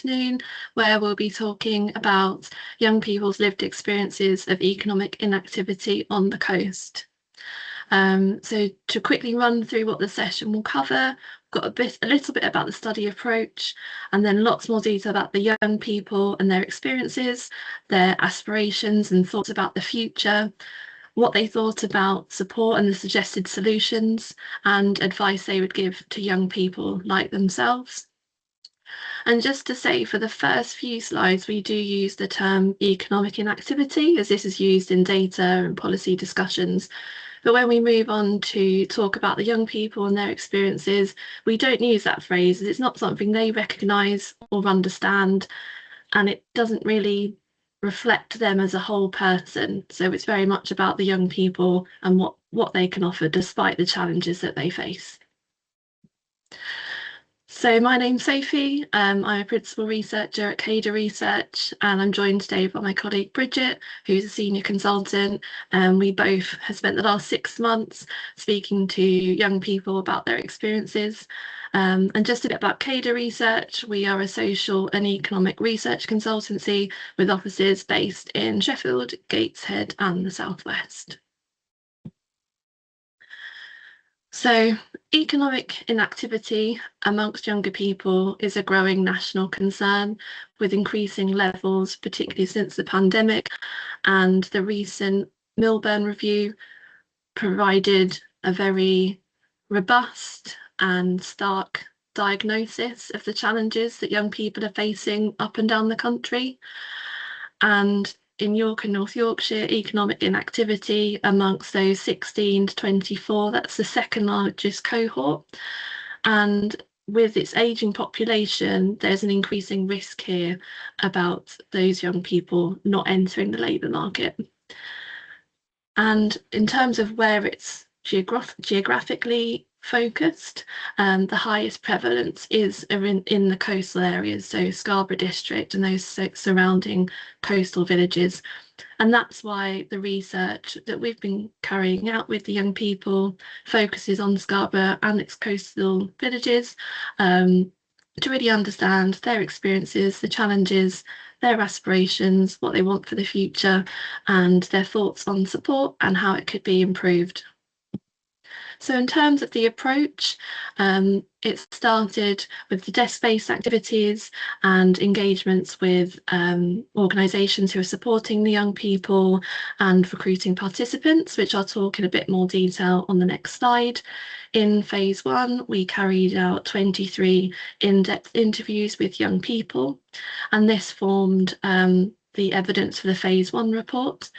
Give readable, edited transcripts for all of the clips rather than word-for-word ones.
afternoon, where we'll be talking about young people's lived experiences of economic inactivity on the coast. So to quickly run through what the session will cover, we've got a little bit about the study approach, and then lots more detail about the young people and their experiences, their aspirations and thoughts about the future, what they thought about support and the suggested solutions, and advice they would give to young people like themselves. And just to say, for the first few slides, we do use the term economic inactivity, as this is used in data and policy discussions. But when we move on to talk about the young people and their experiences, we don't use that phrase, as it's not something they recognise or understand, and it doesn't really reflect them as a whole person. So it's very much about the young people and what they can offer despite the challenges that they face. So my name's Sophie, I'm a principal researcher at KADA Research, and I'm joined today by my colleague Bridget, who's a senior consultant, and we both have spent the last 6 months speaking to young people about their experiences. And just a bit about KADA Research, we are a social and economic research consultancy with offices based in Sheffield, Gateshead and the South West. So economic inactivity amongst younger people is a growing national concern, with increasing levels, particularly since the pandemic, and the recent Milburn review provided a very robust and stark diagnosis of the challenges that young people are facing up and down the country. And in York and North Yorkshire, economic inactivity amongst those 16 to 24, that's the second largest cohort. And with its ageing population, there's an increasing risk here about those young people not entering the labour market. And in terms of where it's geographically focused, the highest prevalence is in the coastal areas, so Scarborough district and those surrounding coastal villages. And that's why the research that we've been carrying out with the young people focuses on Scarborough and its coastal villages, to really understand their experiences, the challenges, their aspirations, what they want for the future, and their thoughts on support and how it could be improved. So in terms of the approach, it started with the desk-based activities and engagements with organisations who are supporting the young people and recruiting participants, which I'll talk in a bit more detail on the next slide. In phase 1, we carried out 23 in-depth interviews with young people, and this formed the evidence for the phase 1 report,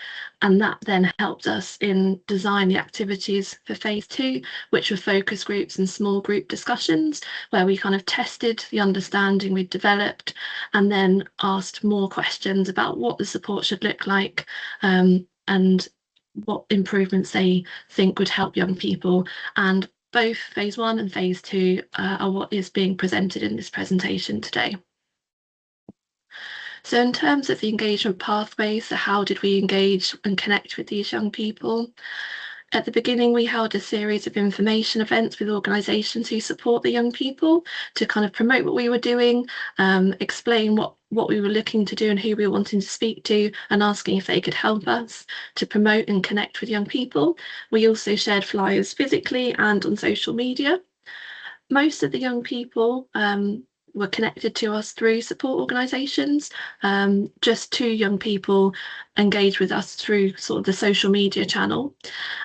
and that then helped us in design the activities for phase 2, which were focus groups and small group discussions, where we kind of tested the understanding we'd developed and then asked more questions about what the support should look like, and what improvements they think would help young people. And both phase 1 and phase 2 are what is being presented in this presentation today. So in terms of the engagement pathways, so how did we engage and connect with these young people? At the beginning, we held a series of information events with organisations who support the young people to kind of promote what we were doing, explain what we were looking to do and who we were wanting to speak to, and asking if they could help us to promote and connect with young people. We also shared flyers physically and on social media. Most of the young people were connected to us through support organisations. Just 2 young people engaged with us through sort of the social media channel,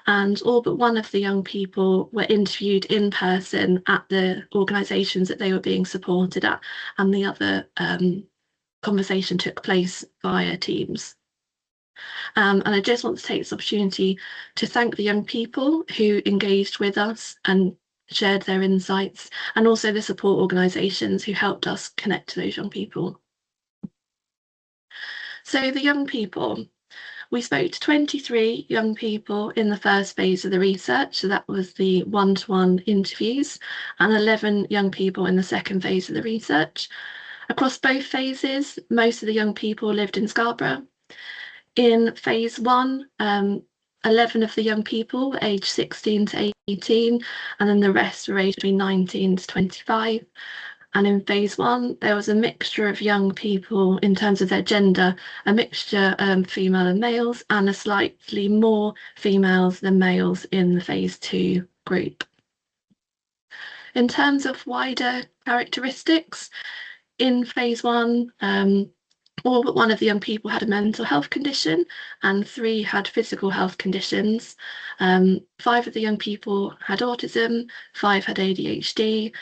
and all but one of the young people were interviewed in person at the organisations that they were being supported at, and the other conversation took place via Teams. And I just want to take this opportunity to thank the young people who engaged with us and shared their insights, and also the support organisations who helped us connect to those young people. So the young people, we spoke to 23 young people in the first phase of the research, so that was the one-to-one interviews, and 11 young people in the second phase of the research. Across both phases, most of the young people lived in Scarborough. In phase 1, 11 of the young people were aged 16 to 18, and then the rest were aged between 19 to 25. And in phase one, there was a mixture of young people in terms of their gender, a mixture female and males, and a slightly more females than males in the phase two group. In terms of wider characteristics, in phase one, all but one of the young people had a mental health condition and 3 had physical health conditions. 5 of the young people had autism, 5 had ADHD,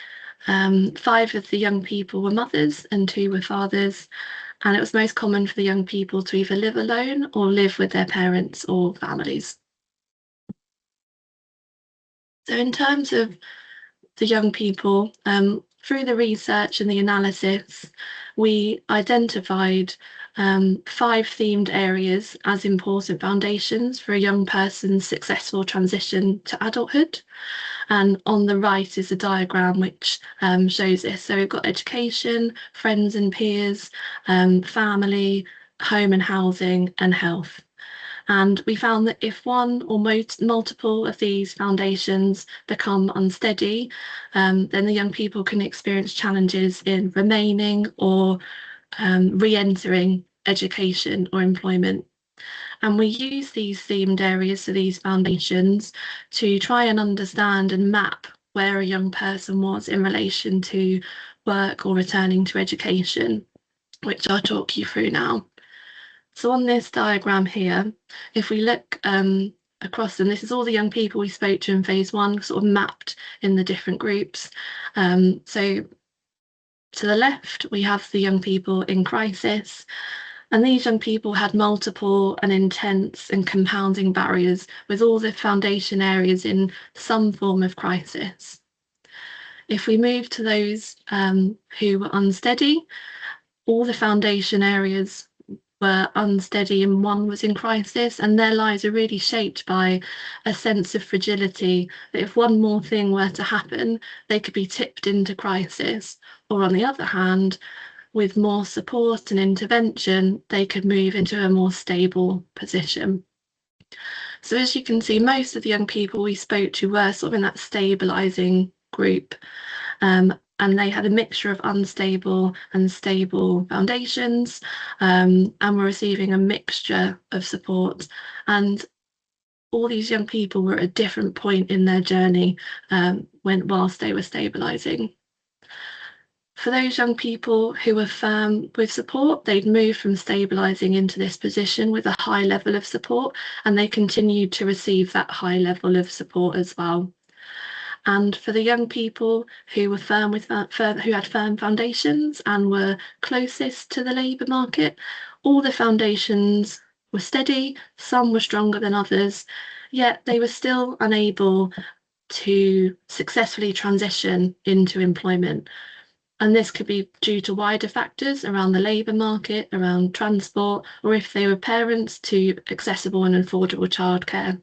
5 of the young people were mothers and 2 were fathers. And it was most common for the young people to either live alone or live with their parents or families. So in terms of the young people, through the research and the analysis, we identified 5 themed areas as important foundations for a young person's successful transition to adulthood. And on the right is a diagram which shows this. So we've got education, friends and peers, family, home and housing, and health. And we found that if one or multiple of these foundations become unsteady, then the young people can experience challenges in remaining or re-entering education or employment. And we use these themed areas, so these foundations, to try and understand and map where a young person was in relation to work or returning to education, which I'll talk you through now. So on this diagram here, if we look across them, this is all the young people we spoke to in phase one, sort of mapped in the different groups. So to the left, we have the young people in crisis, and these young people had multiple and intense and compounding barriers with all the foundation areas in some form of crisis. If we move to those who were unsteady, all the foundation areas were unsteady and one was in crisis, and their lives are really shaped by a sense of fragility, that if one more thing were to happen, they could be tipped into crisis. Or on the other hand, with more support and intervention, they could move into a more stable position. So as you can see, most of the young people we spoke to were sort of in that stabilising group. And they had a mixture of unstable and stable foundations, and were receiving a mixture of support. And all these young people were at a different point in their journey whilst they were stabilising. For those young people who were firm with support, they'd moved from stabilising into this position with a high level of support, and they continued to receive that high level of support as well. And for the young people who were who had firm foundations and were closest to the labour market, all the foundations were steady, some were stronger than others, yet they were still unable to successfully transition into employment. And this could be due to wider factors around the labour market, around transport, or if they were parents, to accessible and affordable childcare.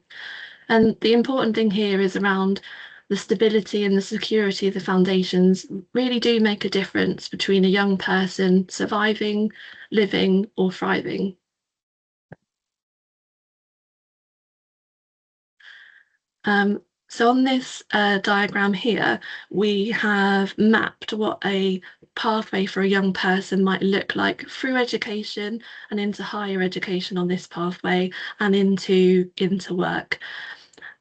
And the important thing here is around the stability and the security of the foundations really do make a difference between a young person surviving, living, or thriving. So on this diagram here, we have mapped what a pathway for a young person might look like through education and into higher education on this pathway and into work.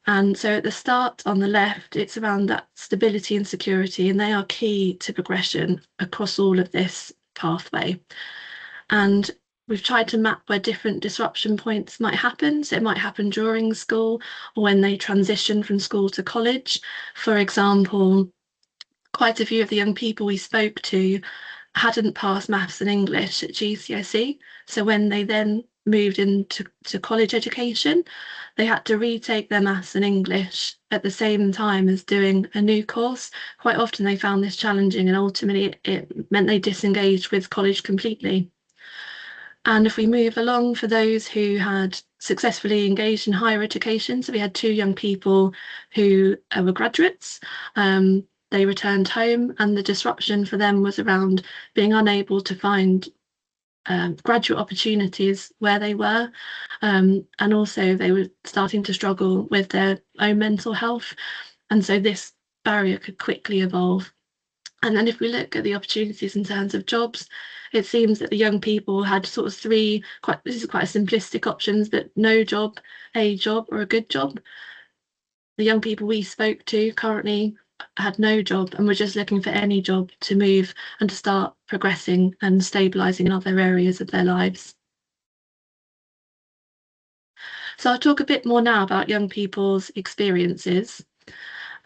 And so at the start on the left, it's around that stability and security, and they are key to progression across all of this pathway. And we've tried to map where different disruption points might happen. So it might happen during school or when they transition from school to college. For example, quite a few of the young people we spoke to hadn't passed maths and English at GCSE. So when they then moved into college education, they had to retake their maths and English at the same time as doing a new course. Quite often they found this challenging, and ultimately it meant they disengaged with college completely. And if we move along, for those who had successfully engaged in higher education, so we had 2 young people who were graduates, they returned home, and the disruption for them was around being unable to find graduate opportunities where they were, and also they were starting to struggle with their own mental health, and so this barrier could quickly evolve. And then if we look at the opportunities in terms of jobs, it seems that the young people had sort of three, this is quite a simplistic options, but no job, a job, or a good job. The young people we spoke to currently had no job and were just looking for any job to move and to start progressing and stabilising in other areas of their lives. So I'll talk a bit more now about young people's experiences.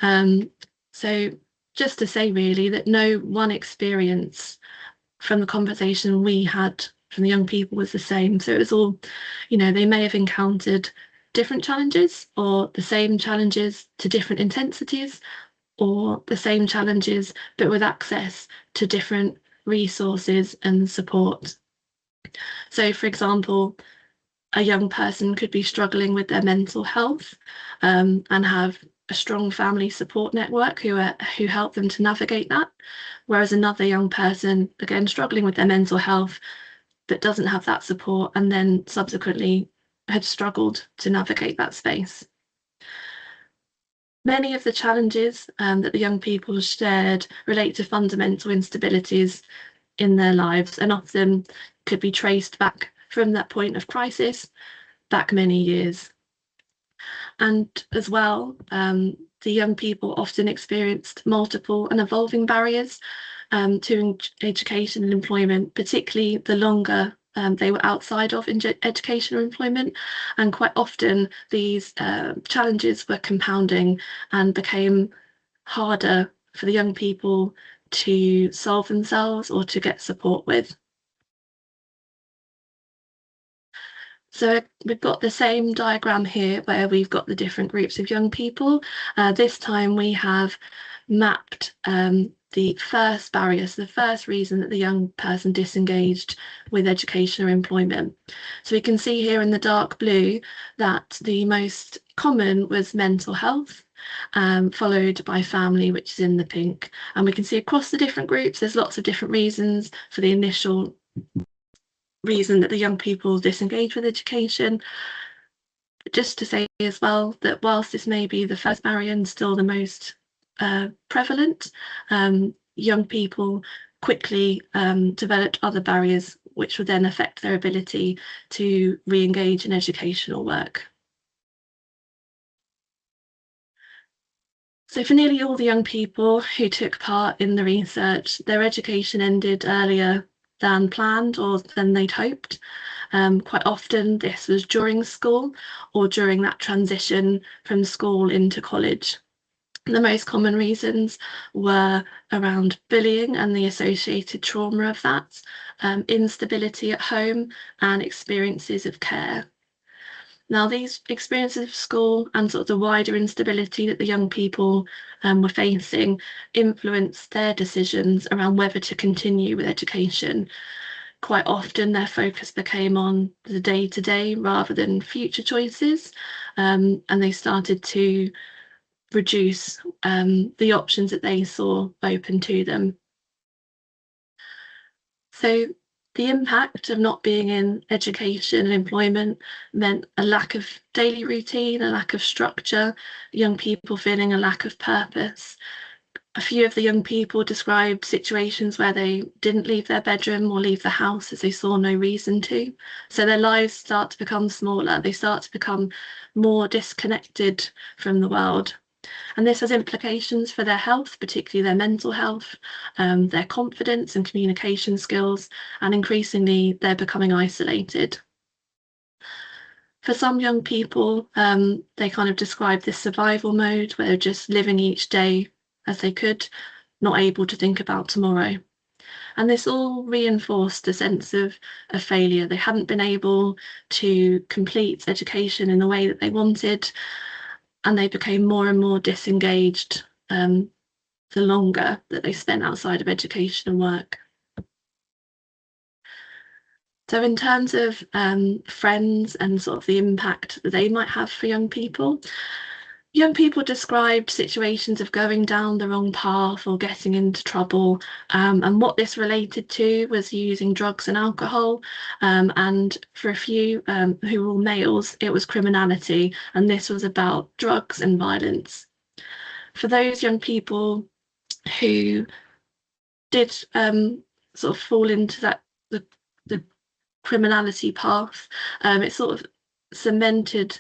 So just to say really that no one experience from the conversation we had from the young people was the same. So it was all, they may have encountered different challenges or the same challenges to different intensities, or the same challenges but with access to different resources and support. So for example, a young person could be struggling with their mental health and have a strong family support network who help them to navigate that, whereas another young person, again, struggling with their mental health but doesn't have that support and then subsequently had struggled to navigate that space. Many of the challenges that the young people shared relate to fundamental instabilities in their lives and often could be traced back from that point of crisis back many years. And as well, the young people often experienced multiple and evolving barriers to education and employment, particularly the longer they were outside of education or employment. And quite often these challenges were compounding and became harder for the young people to solve themselves or to get support with. So we've got the same diagram here where we've got the different groups of young people. This time we have mapped the first barriers, the first reason that the young person disengaged with education or employment. So we can see here in the dark blue that the most common was mental health, followed by family, which is in the pink. And we can see across the different groups, there's lots of different reasons for the initial reason that the young people disengage with education. Just to say as well that whilst this may be the first barrier and still the most prevalent, young people quickly developed other barriers which would then affect their ability to re-engage in educational work. So for nearly all the young people who took part in the research, their education ended earlier than planned or than they'd hoped. Quite often this was during school or during that transition from school into college. The most common reasons were around bullying and the associated trauma of that, instability at home, and experiences of care. Now, these experiences of school and sort of the wider instability that the young people were facing influenced their decisions around whether to continue with education. Quite often their focus became on the day-to-day rather than future choices, and they started to reduce the options that they saw open to them. So the impact of not being in education and employment meant a lack of daily routine, a lack of structure, young people feeling a lack of purpose. A few of the young people described situations where they didn't leave their bedroom or leave the house as they saw no reason to. So their lives start to become smaller, they start to become more disconnected from the world. And this has implications for their health, particularly their mental health, their confidence and communication skills, and increasingly they're becoming isolated. For some young people, they kind of describe this survival mode where they're just living each day as they could, not able to think about tomorrow. And this all reinforced a sense of failure. They hadn't been able to complete education in the way that they wanted, and they became more and more disengaged the longer that they spent outside of education and work. So in terms of friends and sort of the impact that they might have for young people described situations of going down the wrong path or getting into trouble, and what this related to was using drugs and alcohol, and for a few who were all males, it was criminality, and this was about drugs and violence. For those young people who did sort of fall into that the criminality path, it sort of cemented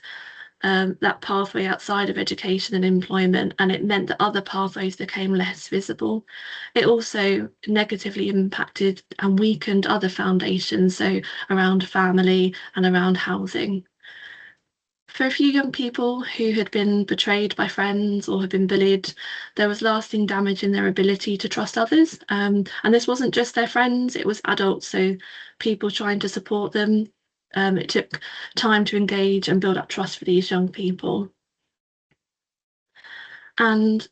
that pathway outside of education and employment, and it meant that other pathways became less visible. It also negatively impacted and weakened other foundations, so around family and around housing. For a few young people who had been betrayed by friends or had been bullied, there was lasting damage in their ability to trust others. And this wasn't just their friends, it was adults, so people trying to support them. It took time to engage and build up trust for these young people. And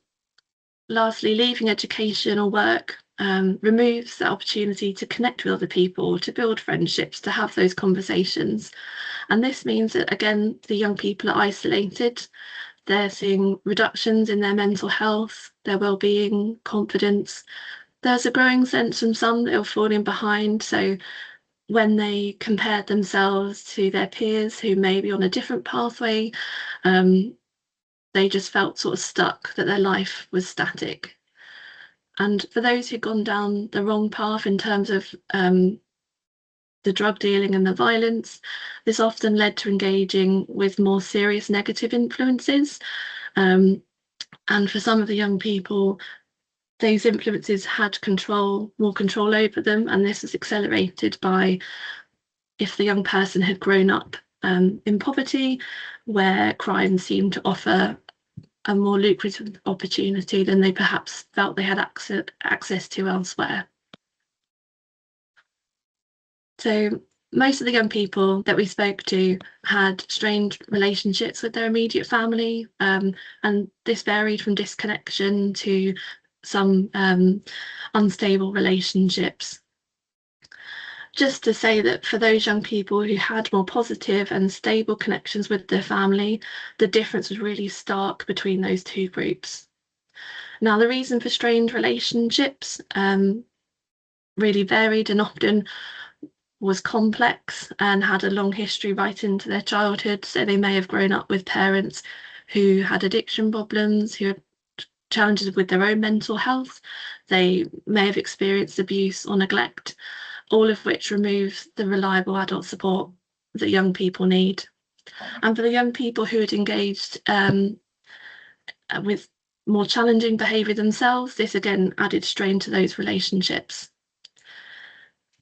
lastly, leaving education or work removes the opportunity to connect with other people, to build friendships, to have those conversations. And this means that, again, the young people are isolated. They're seeing reductions in their mental health, their well-being, confidence. There's a growing sense from some that are falling behind. So when they compared themselves to their peers who may be on a different pathway, they just felt sort of stuck, that their life was static. And for those who'd gone down the wrong path in terms of the drug dealing and the violence, this often led to engaging with more serious negative influences. And for some of the young people, those influences had more control over them, and this was accelerated by if the young person had grown up in poverty, where crime seemed to offer a more lucrative opportunity than they perhaps felt they had access to elsewhere. So most of the young people that we spoke to had strained relationships with their immediate family, and this varied from disconnection to some unstable relationships. Just to say that for those young people who had more positive and stable connections with their family, the difference was really stark between those two groups. Now, the reason for strained relationships really varied and often was complex and had a long history right into their childhood. So they may have grown up with parents who had addiction problems, who had challenges with their own mental health. They may have experienced abuse or neglect, all of which removes the reliable adult support that young people need. And for the young people who had engaged with more challenging behaviour themselves, this again added strain to those relationships.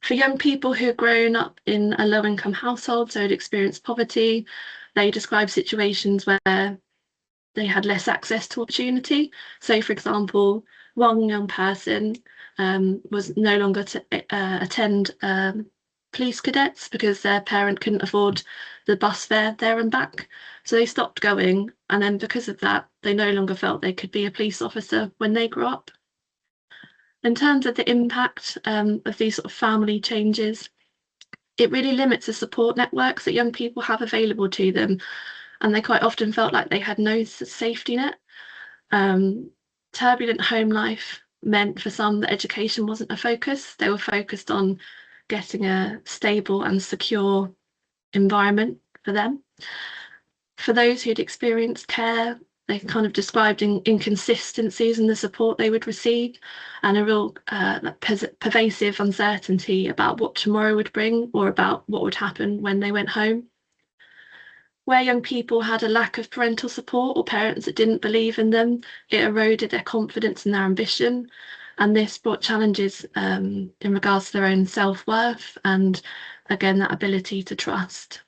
For young people who had grown up in a low-income household, so had experienced poverty, they describe situations where they had less access to opportunity. So, for example, one young person was no longer to attend police cadets because their parent couldn't afford the bus fare there and back. So they stopped going. And then because of that, they no longer felt they could be a police officer when they grew up. In terms of the impact of these sort of family changes, it really limits the support networks that young people have available to them. And they quite often felt like they had no safety net. Turbulent home life meant for some that education wasn't a focus. They were focused on getting a stable and secure environment for them. For those who'd experienced care, they kind of described inconsistencies in the support they would receive and a real pervasive uncertainty about what tomorrow would bring or about what would happen when they went home. Where young people had a lack of parental support or parents that didn't believe in them, it eroded their confidence and their ambition. And this brought challenges in regards to their own self-worth and, again, that ability to trust.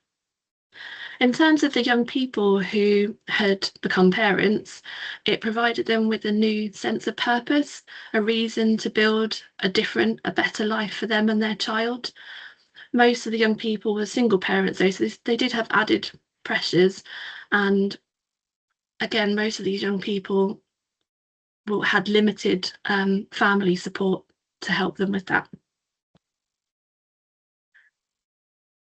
In terms of the young people who had become parents, it provided them with a new sense of purpose, a reason to build a better life for them and their child. Most of the young people were single parents, though, so they did have added pressures. And again, most of these young people had limited family support to help them with that.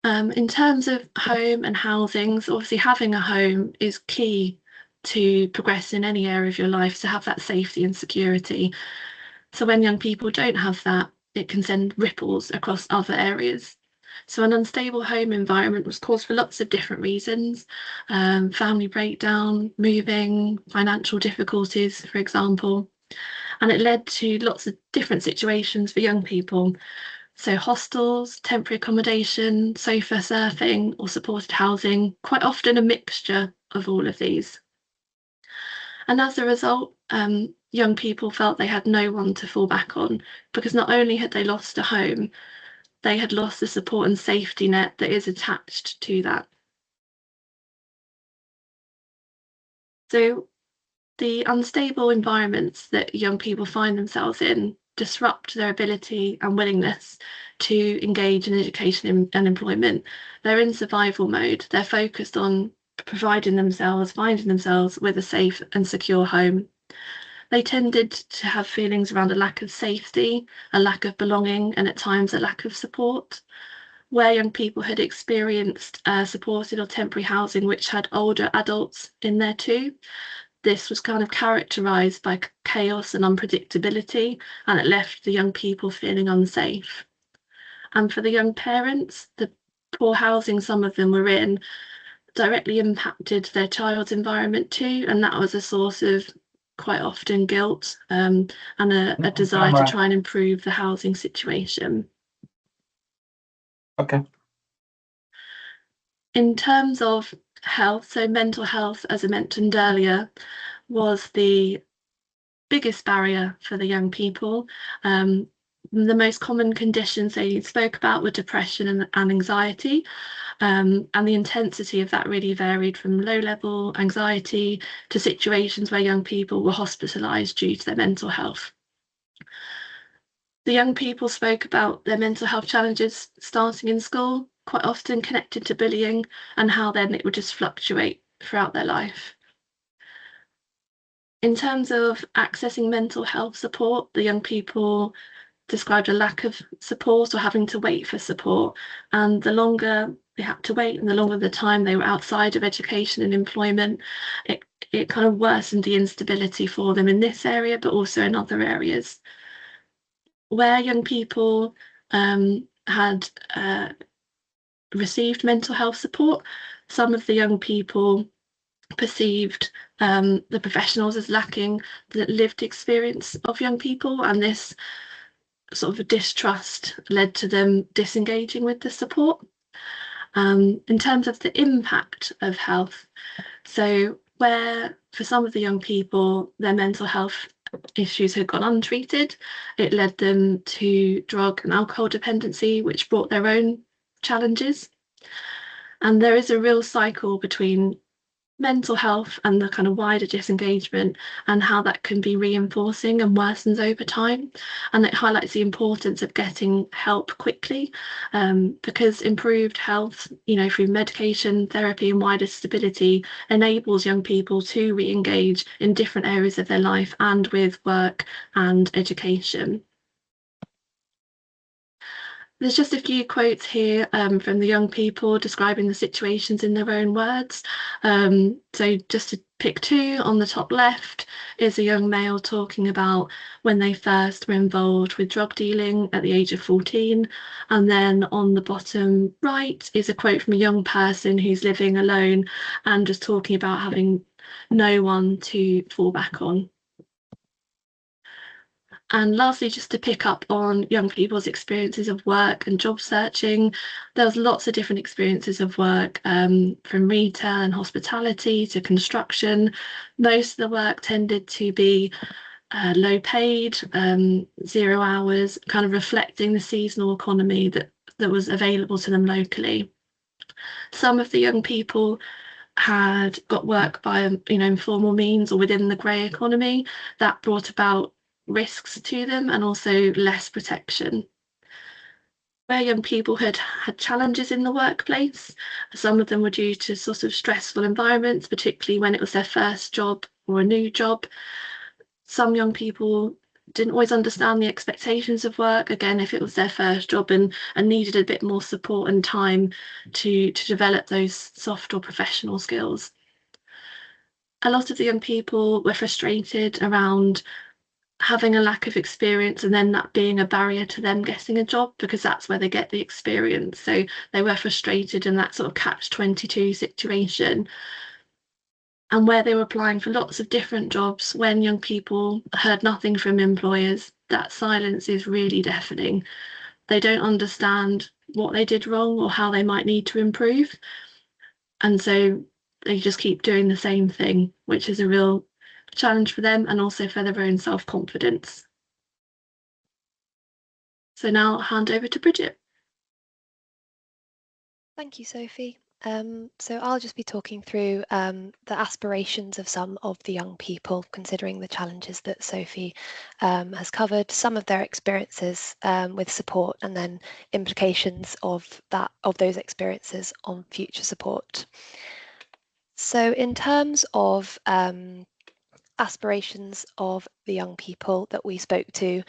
In terms of home and housings, obviously having a home is key to progress in any area of your life, to have that safety and security. So when young people don't have that, it can send ripples across other areas. So an unstable home environment was caused for lots of different reasons, family breakdown, moving, financial difficulties, for example. And it led to lots of different situations for young people. So hostels, temporary accommodation, sofa surfing, or supported housing, quite often a mixture of all of these. And as a result, young people felt they had no one to fall back on because not only had they lost a home, they had lost the support and safety net that is attached to that. So the unstable environments that young people find themselves in disrupt their ability and willingness to engage in education and employment. They're in survival mode. They're focused on providing themselves, finding themselves with a safe and secure home. They tended to have feelings around a lack of safety, a lack of belonging, and at times a lack of support. Where young people had experienced supported or temporary housing, which had older adults in there too, this was kind of characterised by chaos and unpredictability, and it left the young people feeling unsafe. And for the young parents, the poor housing some of them were in directly impacted their child's environment too, and that was a source of quite often guilt and a desire to try and improve the housing situation. Okay. In terms of health, so mental health, as I mentioned earlier, was the biggest barrier for the young people. The most common conditions they spoke about were depression and anxiety, and the intensity of that really varied from low-level anxiety to situations where young people were hospitalised due to their mental health. The young people spoke about their mental health challenges starting in school, quite often connected to bullying, and how then it would just fluctuate throughout their life. In terms of accessing mental health support, the young people described a lack of support or having to wait for support. And the longer they had to wait and the longer the time they were outside of education and employment, it kind of worsened the instability for them in this area, but also in other areas. Where young people had received mental health support, some of the young people perceived the professionals as lacking the lived experience of young people, and this sort of distrust led to them disengaging with the support. In terms of the impact of health, so where for some of the young people their mental health issues had gone untreated, it led them to drug and alcohol dependency, which brought their own challenges. And there is a real cycle between mental health and the kind of wider disengagement and how that can be reinforcing and worsens over time. And it highlights the importance of getting help quickly, because improved health, through medication, therapy and wider stability enables young people to re-engage in different areas of their life and with work and education. There's just a few quotes here from the young people describing the situations in their own words. So just to pick two, on the top left is a young male talking about when they first were involved with drug dealing at the age of 14. And then on the bottom right is a quote from a young person who's living alone and just talking about having no one to fall back on. And lastly, just to pick up on young people's experiences of work and job searching, there was lots of different experiences of work, from retail and hospitality to construction. Most of the work tended to be low paid, 0 hours, kind of reflecting the seasonal economy that was available to them locally. Some of the young people had got work by informal means or within the grey economy that brought about risks to them and also less protection. Where young people had challenges in the workplace, some of them were due to sort of stressful environments, particularly when it was their first job or a new job. Some young people didn't always understand the expectations of work, again, if it was their first job, and needed a bit more support and time to develop those soft or professional skills. A lot of the young people were frustrated around having a lack of experience and then that being a barrier to them getting a job, because that's where they get the experience. So they were frustrated in that sort of catch-22 situation. and where they were applying for lots of different jobs when young people heard nothing from employers. That silence is really deafening. They don't understand what they did wrong or how they might need to improve. And so they just keep doing the same thing, which is a real challenge for them and also for their own self-confidence. So now I'll hand over to Bridget. Thank you, Sophie. So I'll just be talking through the aspirations of some of the young people, considering the challenges that Sophie has covered, some of their experiences with support, and then implications of those experiences on future support. So in terms of aspirations of the young people that we spoke to,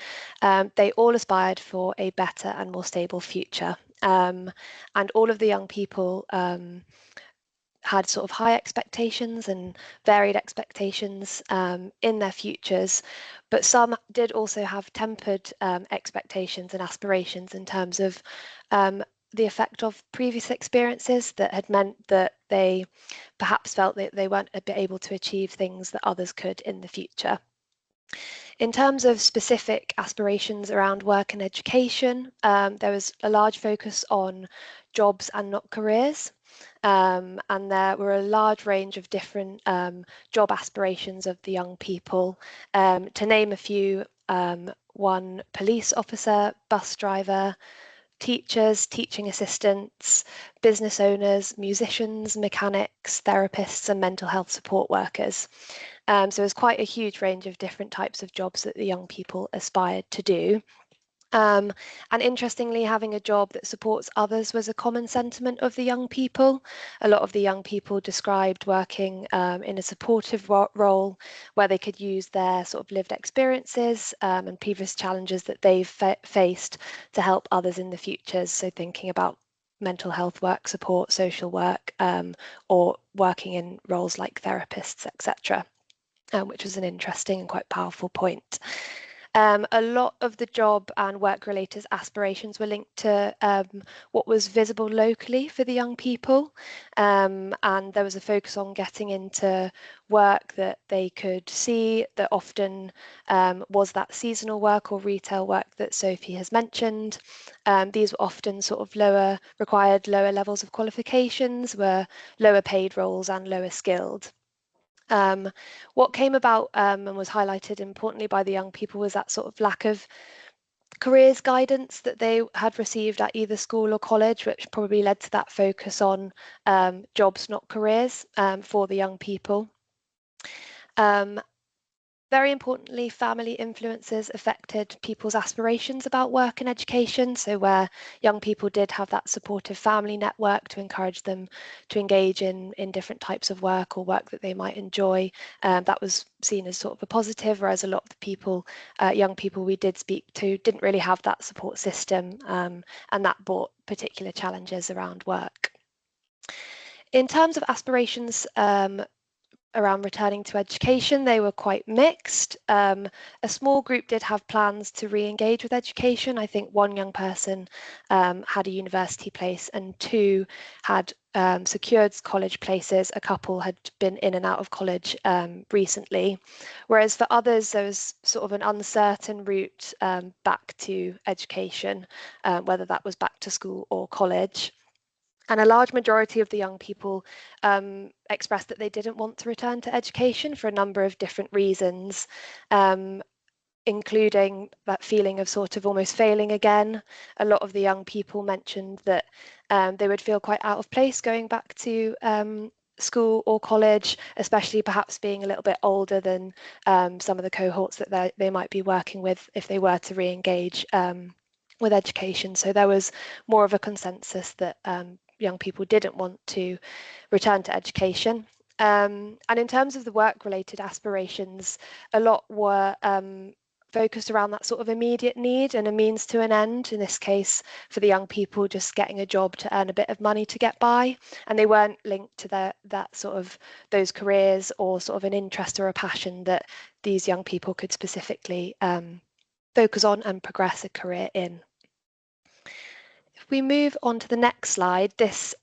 they all aspired for a better and more stable future. And all of the young people had sort of high expectations and varied expectations in their futures, but some did also have tempered expectations and aspirations in terms of the effect of previous experiences that had meant that they perhaps felt that they weren't able to achieve things that others could in the future. In terms of specific aspirations around work and education, there was a large focus on jobs and not careers. And there were a large range of different job aspirations of the young people. To name a few, one police officer, bus driver, teachers, teaching assistants, business owners, musicians, mechanics, therapists, and mental health support workers. So it's quite a huge range of different types of jobs that the young people aspired to do. And interestingly, having a job that supports others was a common sentiment of the young people. A lot of the young people described working in a supportive role where they could use their sort of lived experiences and previous challenges that they've faced to help others in the future. So thinking about mental health work support, social work, or working in roles like therapists, etc., which was an interesting and quite powerful point. A lot of the job and work-related aspirations were linked to what was visible locally for the young people, and there was a focus on getting into work that they could see, that often was that seasonal work or retail work that Sophie has mentioned. These were often sort of required lower levels of qualifications, were lower paid roles and lower skilled. What came about and was highlighted importantly by the young people was that sort of lack of careers guidance that they had received at either school or college, which probably led to that focus on jobs, not careers, for the young people. Very importantly, family influences affected people's aspirations about work and education. So where young people did have that supportive family network to encourage them to engage in different types of work or work that they might enjoy, that was seen as sort of a positive, whereas a lot of the people, young people we did speak to, didn't really have that support system, and that brought particular challenges around work. In terms of aspirations around returning to education, they were quite mixed. A small group did have plans to re-engage with education. I think one young person had a university place and two had secured college places. A couple had been in and out of college recently, whereas for others there was sort of an uncertain route back to education, whether that was back to school or college. And a large majority of the young people expressed that they didn't want to return to education for a number of different reasons, including that feeling of sort of almost failing again. A lot of the young people mentioned that they would feel quite out of place going back to school or college, especially perhaps being a little bit older than some of the cohorts that they might be working with if they were to re-engage with education. So there was more of a consensus that young people didn't want to return to education. And in terms of the work-related aspirations, a lot were focused around that sort of immediate need and a means to an end. In this case, for the young people, just getting a job to earn a bit of money to get by, and they weren't linked to those careers or sort of an interest or a passion that these young people could specifically focus on and progress a career in. If we move on to the next slide, this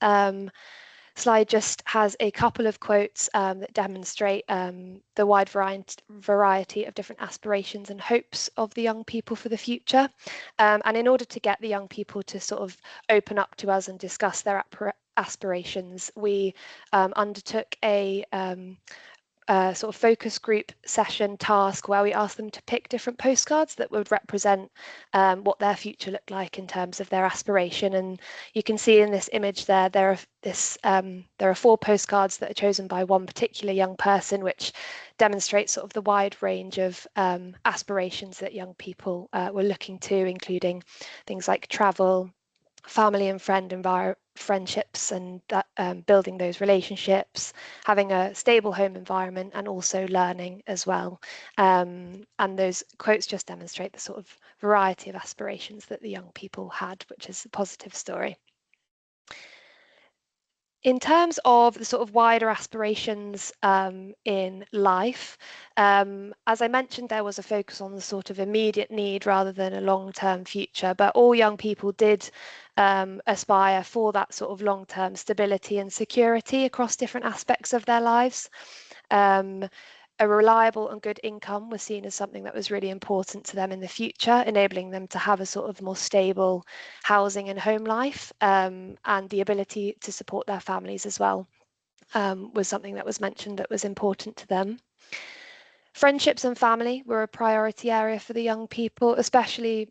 slide just has a couple of quotes that demonstrate the wide variety of different aspirations and hopes of the young people for the future. And in order to get the young people to sort of open up to us and discuss their aspirations, we undertook a sort of focus group session task where we asked them to pick different postcards that would represent what their future looked like in terms of their aspiration. And you can see in this image there are 4 postcards that are chosen by one particular young person, which demonstrates sort of the wide range of aspirations that young people were looking to, including things like travel, family and friendships, and that, building those relationships, having a stable home environment, and also learning as well. And those quotes just demonstrate the sort of variety of aspirations that the young people had, which is a positive story. In terms of the sort of wider aspirations in life, as I mentioned, there was a focus on the sort of immediate need rather than a long-term future, but all young people did aspire for that sort of long-term stability and security across different aspects of their lives. A reliable and good income was seen as something that was really important to them in the future, enabling them to have a sort of more stable housing and home life, and the ability to support their families as well was something that was mentioned that was important to them. Friendships and family were a priority area for the young people, especially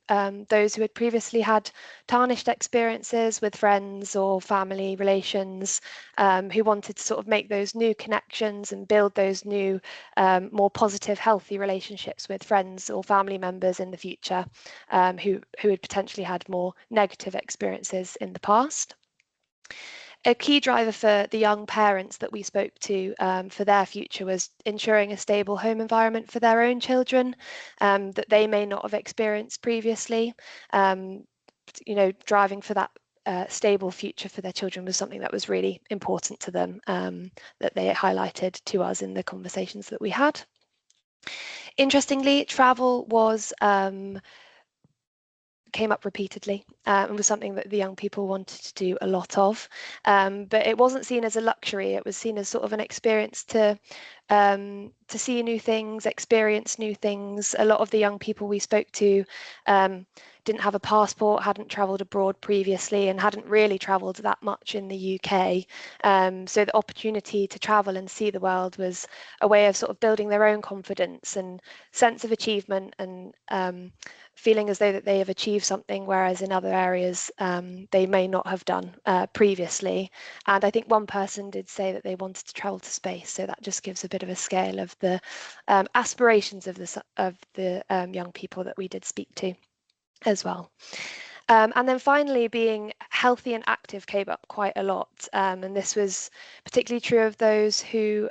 those who had previously had tarnished experiences with friends or family relations, who wanted to sort of make those new connections and build those new, more positive, healthy relationships with friends or family members in the future, who had potentially had more negative experiences in the past. A key driver for the young parents that we spoke to for their future was ensuring a stable home environment for their own children that they may not have experienced previously. Driving for that stable future for their children was something that was really important to them, that they highlighted to us in the conversations that we had. Interestingly, travel came up repeatedly and was something that the young people wanted to do a lot of, but it wasn't seen as a luxury. It was seen as sort of an experience to see new things, experience new things. A lot of the young people we spoke to didn't have a passport, hadn't travelled abroad previously, and hadn't really travelled that much in the UK. So the opportunity to travel and see the world was a way of sort of building their own confidence and sense of achievement, and feeling as though that they have achieved something, whereas in other areas they may not have done previously. And I think one person did say that they wanted to travel to space, so that just gives a bit of a scale of the aspirations of the young people that we did speak to as well. And then finally, being healthy and active came up quite a lot. And this was particularly true of those who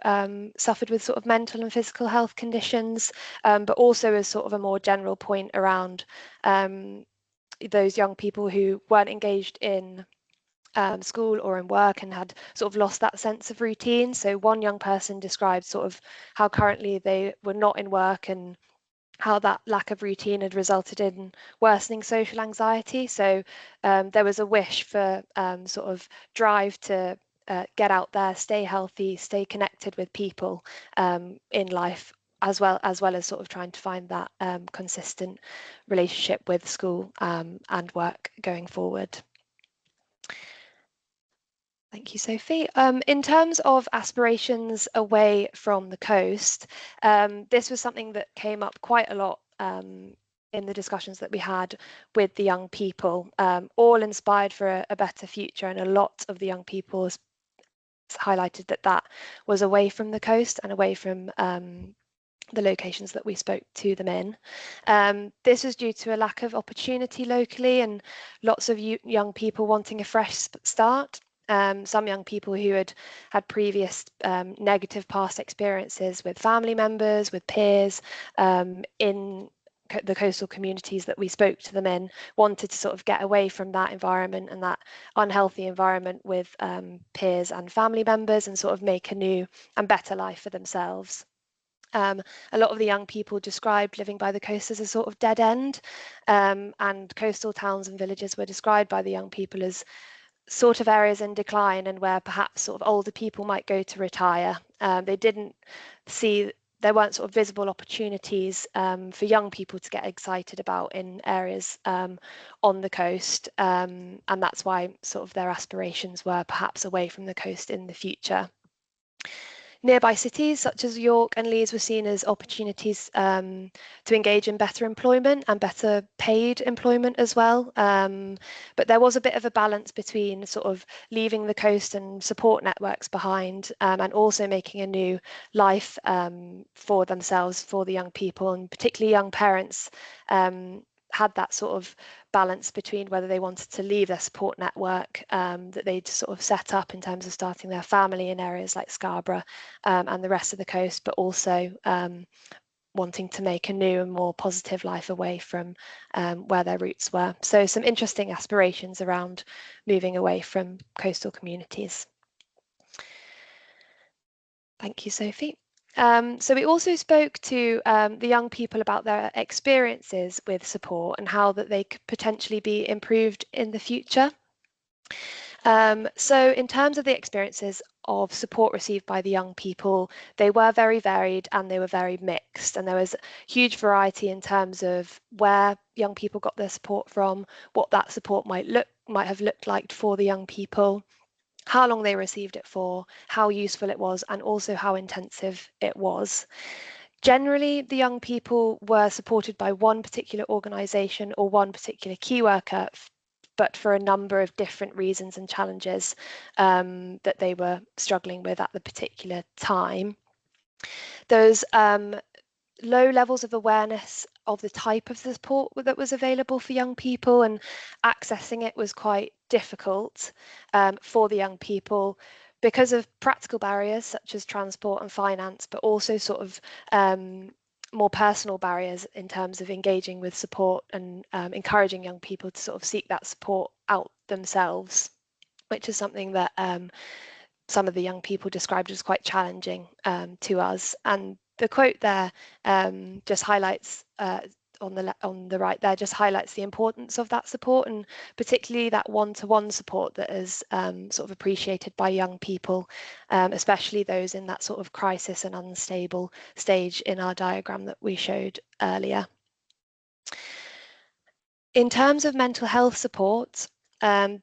suffered with sort of mental and physical health conditions, but also as sort of a more general point around those young people who weren't engaged in school or in work and had sort of lost that sense of routine. So one young person described sort of how currently they were not in work and how that lack of routine had resulted in worsening social anxiety. So there was a wish for sort of drive to get out there, stay healthy, stay connected with people in life, as well as sort of trying to find that consistent relationship with school and work going forward. Thank you, Sophie. In terms of aspirations away from the coast, this was something that came up quite a lot in the discussions that we had with the young people, all inspired for a better future, and a lot of the young people highlighted that was away from the coast and away from the locations that we spoke to them in. This was due to a lack of opportunity locally and lots of young people wanting a fresh start. Some young people who had previous negative past experiences with family members, with peers in the coastal communities that we spoke to them in, wanted to sort of get away from that environment and that unhealthy environment with peers and family members, and sort of make a new and better life for themselves. A lot of the young people described living by the coast as a sort of dead end, and coastal towns and villages were described by the young people as sort of areas in decline and where perhaps sort of older people might go to retire. They didn't see, there weren't sort of visible opportunities for young people to get excited about in areas on the coast, and that's why sort of their aspirations were perhaps away from the coast in the future. Nearby cities such as York and Leeds were seen as opportunities to engage in better employment and better paid employment as well. But there was a bit of a balance between sort of leaving the coast and support networks behind, and also making a new life for themselves, for the young people, and particularly young parents had that sort of balance between whether they wanted to leave their support network that they'd sort of set up in terms of starting their family in areas like Scarborough and the rest of the coast, but also wanting to make a new and more positive life away from where their roots were. So some interesting aspirations around moving away from coastal communities. Thank you, Sophie. So we also spoke to the young people about their experiences with support and how that they could potentially be improved in the future. So in terms of the experiences of support received by the young people, they were very varied and they were very mixed, and there was huge variety in terms of where young people got their support from, what that support might have looked like for the young people, how long they received it for, how useful it was, and also how intensive it was. Generally, the young people were supported by one particular organisation or one particular key worker, but for a number of different reasons and challenges that they were struggling with at the particular time. Those low levels of awareness of the type of support that was available for young people, and accessing it was quite difficult for the young people because of practical barriers such as transport and finance, but also sort of more personal barriers in terms of engaging with support and encouraging young people to sort of seek that support out themselves, which is something that some of the young people described as quite challenging to us. And the quote there just highlights on the right there, just highlights the importance of that support, and particularly that one-to-one support that is sort of appreciated by young people, especially those in that sort of crisis and unstable stage in our diagram that we showed earlier. In terms of mental health support,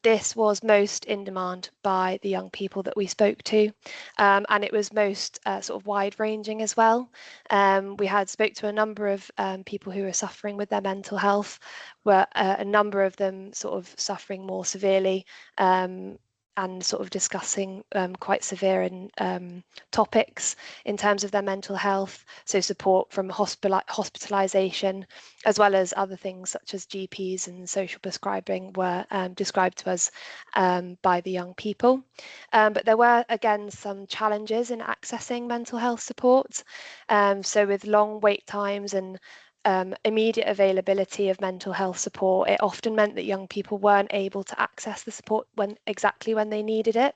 this was most in demand by the young people that we spoke to, and it was most sort of wide-ranging as well. We had spoke to a number of people who were suffering with their mental health, were a number of them sort of suffering more severely, and sort of discussing quite severe topics in terms of their mental health, so support from hospitalisation, as well as other things such as GPs and social prescribing were described to us by the young people. But there were, again, some challenges in accessing mental health support. So with long wait times and immediate availability of mental health support, it often meant that young people weren't able to access the support exactly when they needed it.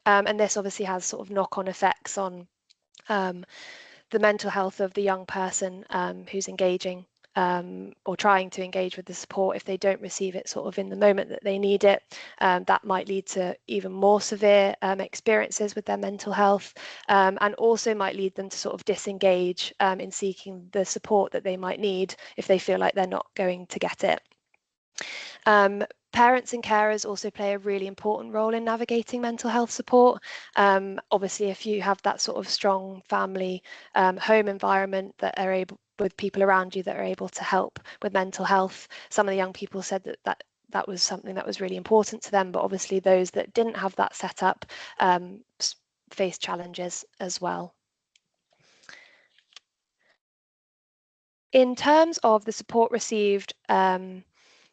And this obviously has sort of knock-on effects on the mental health of the young person who's engaging or trying to engage with the support. If they don't receive it sort of in the moment that they need it, that might lead to even more severe experiences with their mental health, and also might lead them to sort of disengage in seeking the support that they might need if they feel like they're not going to get it. Parents and carers also play a really important role in navigating mental health support. Obviously, if you have that sort of strong family home environment that are able, with people around you that are able to help with mental health, some of the young people said that was something that was really important to them, but obviously those that didn't have that set up face challenges as well. In terms of the support received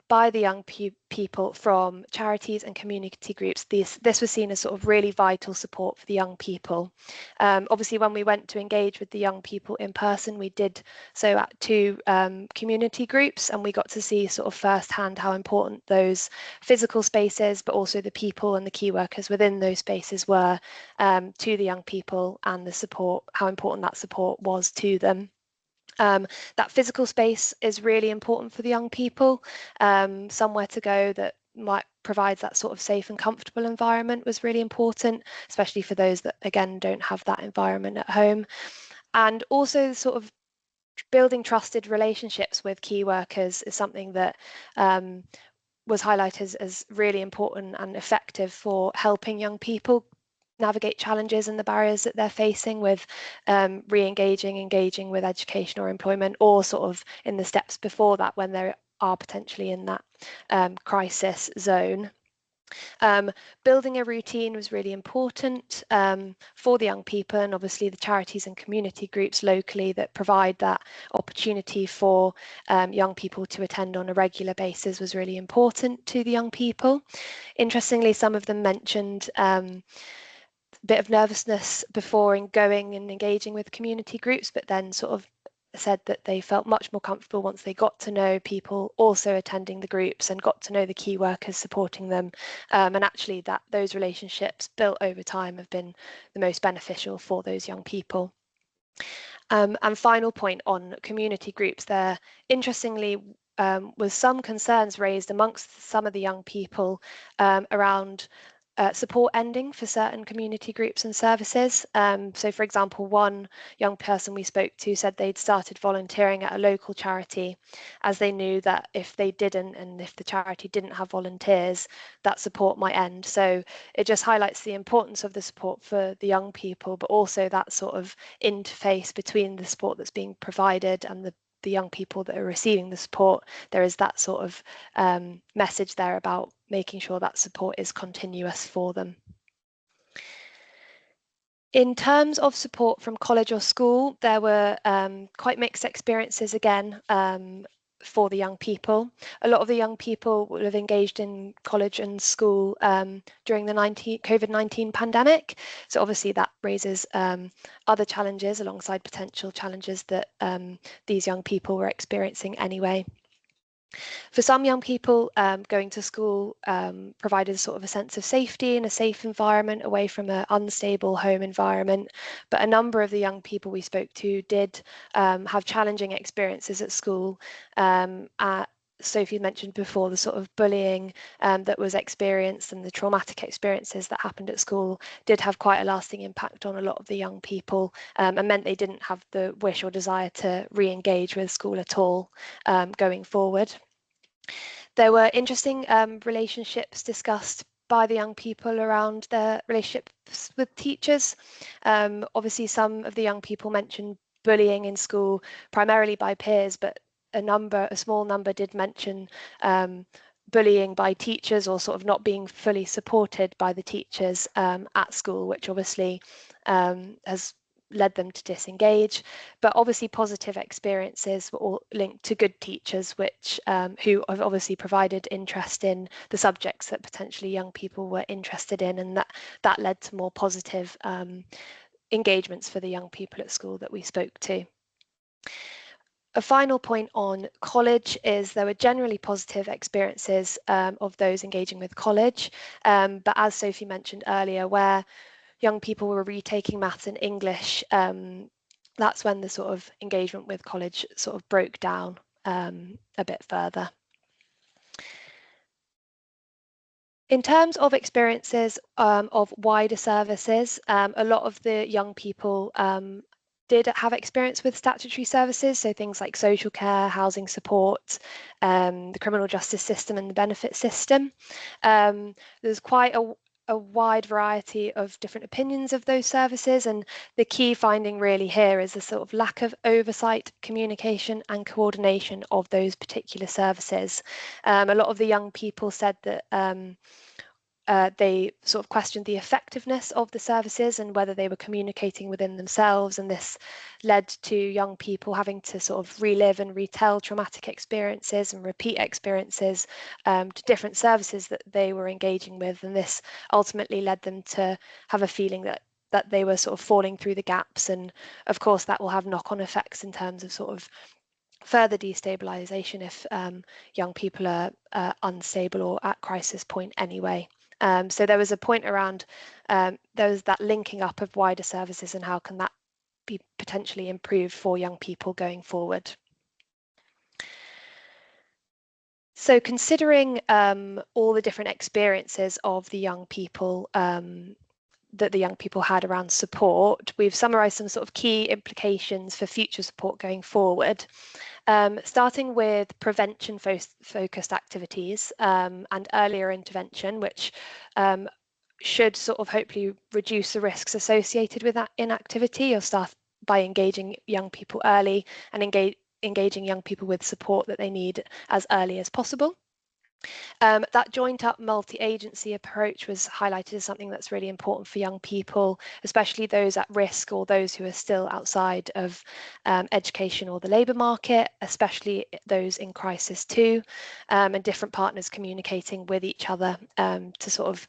by the young people from charities and community groups, this was seen as sort of really vital support for the young people. Obviously, when we went to engage with the young people in person, we did so at 2 community groups, and we got to see sort of firsthand how important those physical spaces, but also the people and the key workers within those spaces were to the young people, and the support, how important that support was to them. That physical space is really important for the young people, somewhere to go that provides that sort of safe and comfortable environment was really important, especially for those that, again, don't have that environment at home. And also sort of building trusted relationships with key workers is something that was highlighted as really important and effective for helping young people navigate challenges and the barriers that they're facing with engaging with education or employment, or sort of in the steps before that when they are potentially in that crisis zone. Building a routine was really important for the young people, and obviously the charities and community groups locally that provide that opportunity for young people to attend on a regular basis was really important to the young people. Interestingly, some of them mentioned a bit of nervousness before going and engaging with community groups, but then sort of said that they felt much more comfortable once they got to know people also attending the groups and got to know the key workers supporting them, and actually that those relationships built over time have been the most beneficial for those young people. And final point on community groups, there interestingly was some concerns raised amongst some of the young people around support ending for certain community groups and services. So for example, one young person we spoke to said they'd started volunteering at a local charity as they knew that if they didn't, and if the charity didn't have volunteers, that support might end. So it just highlights the importance of the support for the young people, but also that sort of interface between the support that's being provided and the young people that are receiving the support. There is that sort of message there about making sure that support is continuous for them. In terms of support from college or school, there were quite mixed experiences again for the young people. A lot of the young people will have engaged in college and school during the COVID-19 pandemic. So obviously that raises other challenges alongside potential challenges that these young people were experiencing anyway. For some young people, going to school provided sort of a sense of safety and a safe environment away from an unstable home environment. But a number of the young people we spoke to did have challenging experiences at school. Sophie mentioned before the sort of bullying that was experienced and the traumatic experiences that happened at school did have quite a lasting impact on a lot of the young people, and meant they didn't have the wish or desire to re-engage with school at all going forward. There were interesting relationships discussed by the young people around their relationships with teachers. Obviously, some of the young people mentioned bullying in school, primarily by peers, but a small number did mention bullying by teachers, or sort of not being fully supported by the teachers at school, which obviously has led them to disengage. But obviously positive experiences were all linked to good teachers, which who have obviously provided interest in the subjects that potentially young people were interested in, and that led to more positive engagements for the young people at school that we spoke to. A final point on college is there were generally positive experiences of those engaging with college, but as Sophie mentioned earlier, where young people were retaking maths and English, that's when the sort of engagement with college sort of broke down a bit further. In terms of experiences of wider services, a lot of the young people did have experience with statutory services, so things like social care, housing support, the criminal justice system and the benefit system. There's quite a wide variety of different opinions of those services, and the key finding really here is the sort of lack of oversight, communication and coordination of those particular services. A lot of the young people said that they sort of questioned the effectiveness of the services and whether they were communicating within themselves, and this led to young people having to sort of relive and retell traumatic experiences and repeat experiences to different services that they were engaging with, and this ultimately led them to have a feeling that they were sort of falling through the gaps, and of course that will have knock-on effects in terms of sort of further destabilization if young people are unstable or at crisis point anyway. So there was a point around there was that linking up of wider services and how can that be potentially improved for young people going forward. So considering all the different experiences of the young people that the young people had around support, we've summarised some sort of key implications for future support going forward. Starting with prevention-focused activities and earlier intervention, which should sort of hopefully reduce the risks associated with that inactivity. You'll start by engaging young people early and engaging young people with support that they need as early as possible. That joint up multi-agency approach was highlighted as something that's really important for young people, especially those at risk or those who are still outside of education or the labour market, especially those in crisis too, and different partners communicating with each other to sort of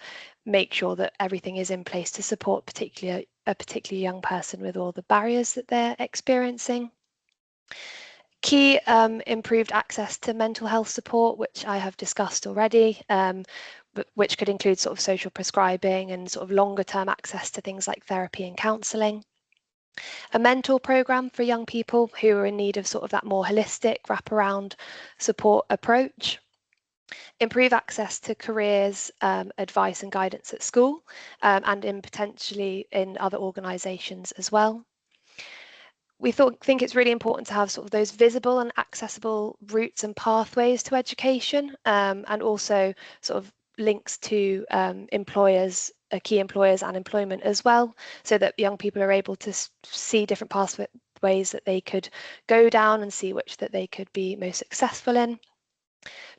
make sure that everything is in place to support a particularly young person with all the barriers that they're experiencing. Key improved access to mental health support, which I have discussed already, which could include sort of social prescribing and sort of longer term access to things like therapy and counselling. A mentor programme for young people who are in need of sort of that more holistic wraparound support approach. Improve access to careers, advice and guidance at school, and in potentially in other organisations as well. We think it's really important to have sort of those visible and accessible routes and pathways to education, and also sort of links to employers, key employers and employment as well, so that young people are able to see different pathways that they could go down and see which that they could be most successful in.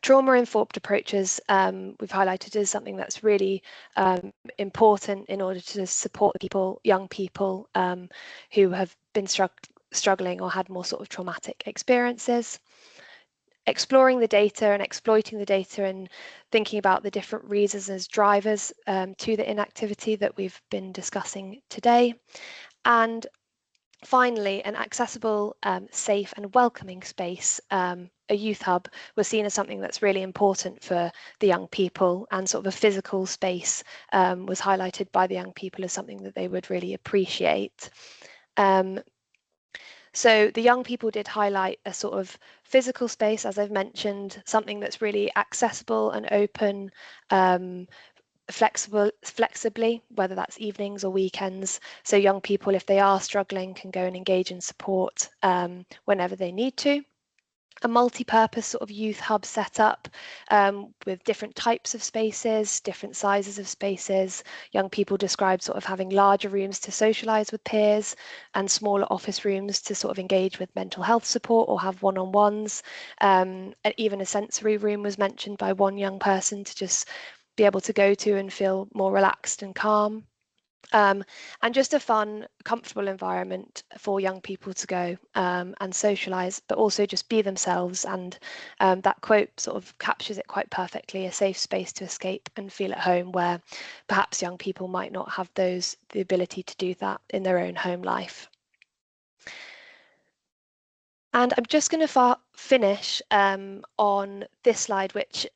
Trauma-informed approaches we've highlighted as something that's really important in order to support young people who have been struggling or had more sort of traumatic experiences. Exploring the data and exploiting the data and thinking about the different reasons as drivers to the inactivity that we've been discussing today. And finally, an accessible, safe and welcoming space, a youth hub, was seen as something that's really important for the young people, and sort of a physical space was highlighted by the young people as something that they would really appreciate. So the young people did highlight a sort of physical space, as I've mentioned, something that's really accessible and open, flexibly, whether that's evenings or weekends. So young people, if they are struggling, can go and engage in support whenever they need to. A multi-purpose sort of youth hub set up with different types of spaces, different sizes of spaces. Young people describe sort of having larger rooms to socialise with peers and smaller office rooms to sort of engage with mental health support or have one-on-ones. And even a sensory room was mentioned by one young person to just be able to go to and feel more relaxed and calm. And just a fun, comfortable environment for young people to go and socialise, but also just be themselves. And that quote sort of captures it quite perfectly, a safe space to escape and feel at home, where perhaps young people might not have the ability to do that in their own home life. And I'm just going to finish on this slide, which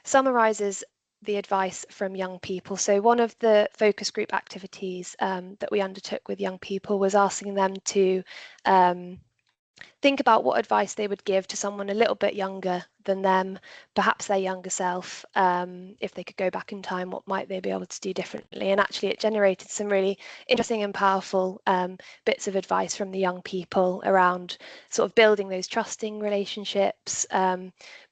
summarises the advice from young people. So one of the focus group activities that we undertook with young people was asking them to think about what advice they would give to someone a little bit younger than them, perhaps their younger self. If they could go back in time, what might they be able to do differently? And actually it generated some really interesting and powerful bits of advice from the young people around sort of building those trusting relationships,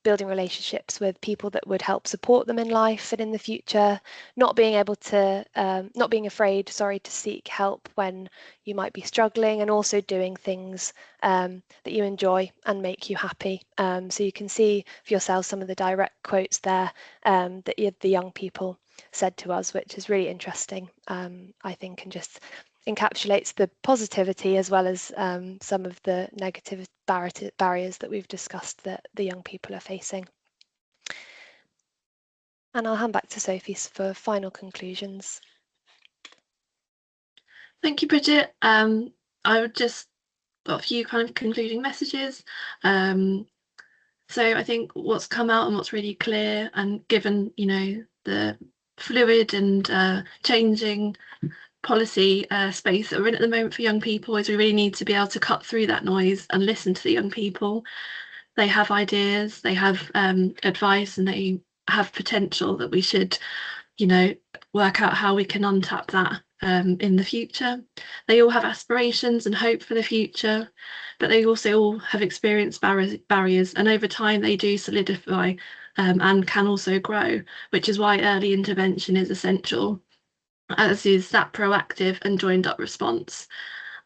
building relationships with people that would help support them in life and in the future, not being afraid, to seek help when you might be struggling, and also doing things that you enjoy and make you happy. So you can see for yourselves some of the direct quotes there that the young people said to us, which is really interesting, I think, and just encapsulates the positivity as well as some of the negative barriers that we've discussed that the young people are facing. And I'll hand back to Sophie for final conclusions. Thank you, Bridget. I would just got a few kind of concluding messages. So I think what's come out and what's really clear, and given, you know, the fluid and changing policy space that we're in at the moment for young people, is we really need to be able to cut through that noise and listen to the young people. they have ideas, they have advice, and they have potential that we should, you know, work out how we can untap that in the future. They all have aspirations and hope for the future, but they also all have experienced barriers, and over time they do solidify and can also grow, which is why early intervention is essential, as is that proactive and joined up response.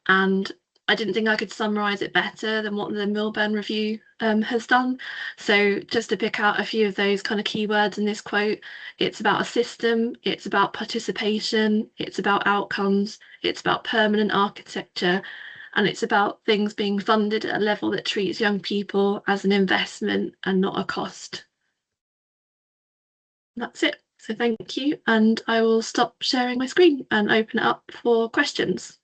And I didn't think I could summarise it better than what the Milburn Review has done. So just to pick out a few of those kind of keywords in this quote, it's about a system, it's about participation, it's about outcomes, it's about permanent architecture, and it's about things being funded at a level that treats young people as an investment and not a cost. That's it. So thank you, and I will stop sharing my screen and open it up for questions.